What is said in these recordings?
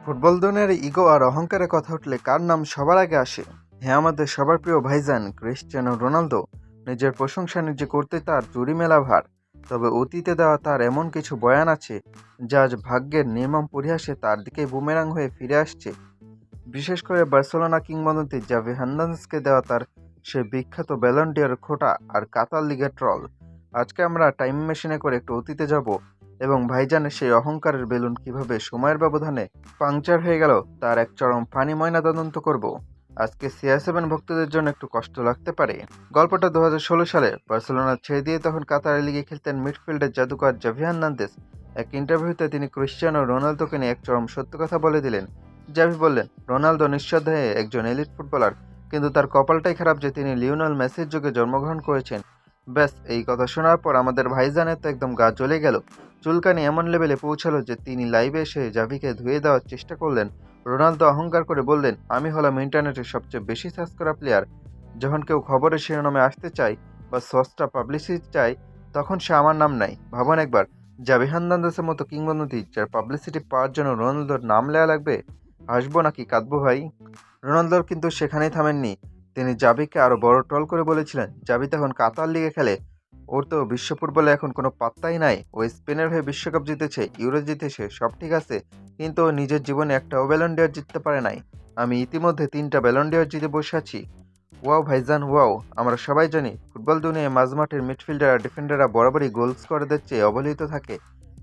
Football দুনিয়ার ego আর অহংকারের কথা উঠলে কার নাম সবার আগে আসে? হ্যাঁ, আমাদের সবার প্রিয় ভাইজান ক্রিস্টিয়ানো রোনালদো। নিজের প্রশংসা নিজে করতে তার জুড়ি মেলা ভার। তবে অতীতে দেওয়া তার এমন কিছু বয়ান আছে যা আজ ভাগ্যের নির্মম পরিহাসে তার দিকে বুমেরাং হয়ে ফিরে আসছে। বিশেষ করে বার্সেলোনা কিংবদন্তি জাভি হার্নান্দেজকে দেওয়া তার সে বিখ্যাত ব্যালন ডি'অর খোঁটা আর কাতার লিগের ট্রল। আজকে আমরা টাইম মেশিনে করে একটু অতীতে যাব এবং ভাইজানের সেই অহংকারের বেলুন কিভাবে সময়ের ব্যবধানে পাংচার হয়ে গেল তার এক চরম ফানি ময়নাতদন্ত করব। আজকে CR7 ভক্তদের জন্য একটু কষ্ট লাগতে পারে। গল্পটা 2016 সালে বার্সেলোনা ছেড়ে দিয়ে তখন কাতার লিগে খেলতেন মিডফিল্ডের জাদুকর জাভি হার্নান্দেজ। এক ইন্টারভিউতে তিনি ক্রিস্টিয়ানো রোনালদোকে নিয়ে এক চরম সত্য কথা বলে দিলেন। জাভি বললেন, রোনালদো নিঃসন্দেহে একজন এলিট ফুটবলার, কিন্তু তার কপালটাই খারাপ যে তিনি লিওনেল মেসির যুগে জন্মগ্রহণ করেছেন। ব্যাস, এই কথা শোনার পর আমাদের ভাইজানের তো একদম গা জ্বলে গেল। চুলকানি এমন লেভেলে পৌঁছালো যে তিনি লাইভে এসে জাভিকে ধুয়ে দেওয়ার চেষ্টা করলেন। রোনালদো অহংকার করে বললেন, আমি হলাম ইন্টারনেটের সবচেয়ে বেশি সার্চ করা প্লেয়ার। যখন কেউ খবরের শিরোনামে আসতে চায় বা সস্তা পাবলিসিটি চায়, তখন সে আমার নাম নেয়। ভাবুন একবার, জাভি হার্নান্দেজের মতো কিংবদন্তি যার পাবলিসিটি পাওয়ার জন্য রোনালদোর নাম নেওয়া লাগবে। হাসবো নাকি কাঁদবো ভাই? রোনালদো কিন্তু সেখানেই থামেননি। তিনি জাভিকে আরও বড় ট্রল করে বলেছিলেন, জাভি তো এখন কাতার লিগে খেলে, ওর তো বিশ্ব ফুটবলে এখন কোনো পাত্তাই নাই। ও স্পেনের হয়ে বিশ্বকাপ জিতেছে, ইউরো জিতেছে, সব ঠিক আছে, কিন্তু ও নিজের জীবনে একটাও ব্যালন ডি'অর জিততে পারে নাই। আমি ইতিমধ্যে 3টা ব্যালন ডি'অর জিতে বসে আছি। ওয়াও ভাইজান ওয়াও! আমরা সবাই জানি ফুটবল দুনিয়ায় মাঝমাঠের মিডফিল্ডার আর ডিফেন্ডাররা বরাবরই গোল স্কোরারদের চেয়ে অবহেলিত থাকে।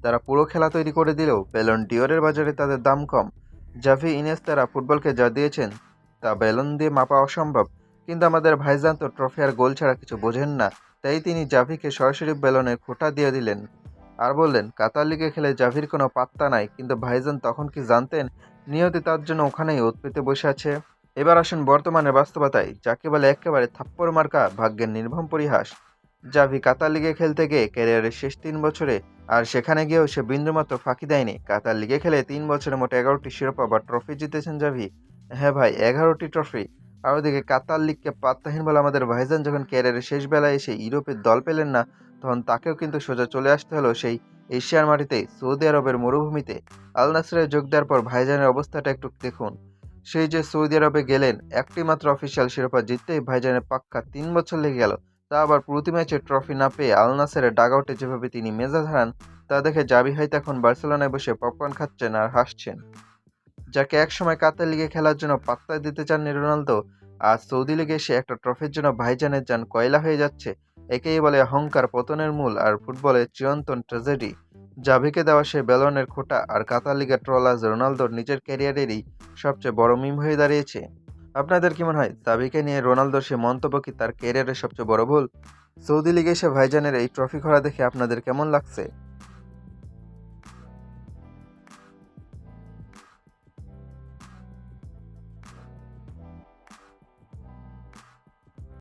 তারা পুরো খেলা তৈরি করে দিলেও ব্যালন ডি'অরের বাজারে তাদের দাম কম। জাভি, ইনিয়েস্তারা ফুটবলকে যা দিয়েছেন তা ব্যালন দিয়ে মাপা অসম্ভব। কিন্তু আমাদের ভাইজান তো ট্রফি আর গোল ছাড়া কিছু বোঝেন না। তাই তিনি জাভিকে সরাসরি ব্যালনের খোঁটা দিয়ে দিলেন আর বললেন, কাতার লিগে খেলে জাভির কোনো পাত্তা নাই। কিন্তু ভাইজান তখন কি জানতেন নিয়তি তার জন্য ওখানেই ওত পেতে বসে আছে? এবার আসুন বর্তমানের বাস্তবতায়, যাকে বলে একেবারে থাপ্পড় মার্কা ভাগ্যের নির্মম পরিহাস। জাভি কাতার লিগে খেলতে গিয়ে ক্যারিয়ারের শেষ 3 বছরে, আর সেখানে গিয়েও সে বিন্দুমাত্র ফাঁকি দেয়নি। কাতার লিগে খেলে 3 বছরে মোট 11টি শিরোপা বা ট্রফি জিতেছেন জাভি। হ্যাঁ ভাই, 11টি ট্রফি। আর ওদিকে কাতার লিগকে পাত্তাহীন বলে আমাদের ভাইজান যখন ক্যারিয়ারের শেষ বেলায় এসে ইউরোপের দল পেলেন না, তখন তাকেও কিন্তু সোজা চলে আসতে হলো সেই এশিয়ার মাটিতে, সৌদি আরবের মরুভূমিতে। আল নাসরে যোগ দেওয়ার পর ভাইজানের অবস্থাটা একটু দেখুন। সেই যে সৌদি আরবে গেলেন, একটি মাত্র অফিসিয়াল শিরোপা জিততেই ভাইজানের পাক্কা 3 বছর লেগে গেল। তা আবার প্রতি ম্যাচে ট্রফি না পেয়ে আল নাসেরের ডাগআউটে যেভাবে তিনি মেজাজ হারান, তা দেখে জাভি হয়তো এখন বার্সেলোনায় বসে পপকর্ন খাচ্ছেন আর হাসছেন। যাকে একসময় কাতার লিগে খেলার জন্য পাত্তা দিতে চাননি রোনালদো, আজ সৌদি লিগে এসে একটা ট্রফির জন্য ভাইজানের যান কয়লা হয়ে যাচ্ছে। একেই বলে অহংকার পতনের মূল আর ফুটবলের চিরন্তন ট্র্যাজেডি। জাভিকে দেওয়া সে ব্যালনের খোঁটা আর কাতার লিগের ট্রল আজ রোনালদোর নিজের ক্যারিয়ারেরই সবচেয়ে বড় মিম হয়ে দাঁড়িয়েছে। আপনাদের কি মনে হয়, জাভিকে নিয়ে রোনালদোর সে মন্তব্য কি তার ক্যারিয়ারের সবচেয়ে বড় ভুল? সৌদি লিগে এসে ভাইজানের এই ট্রফি খরা দেখে আপনাদের কেমন লাগছে?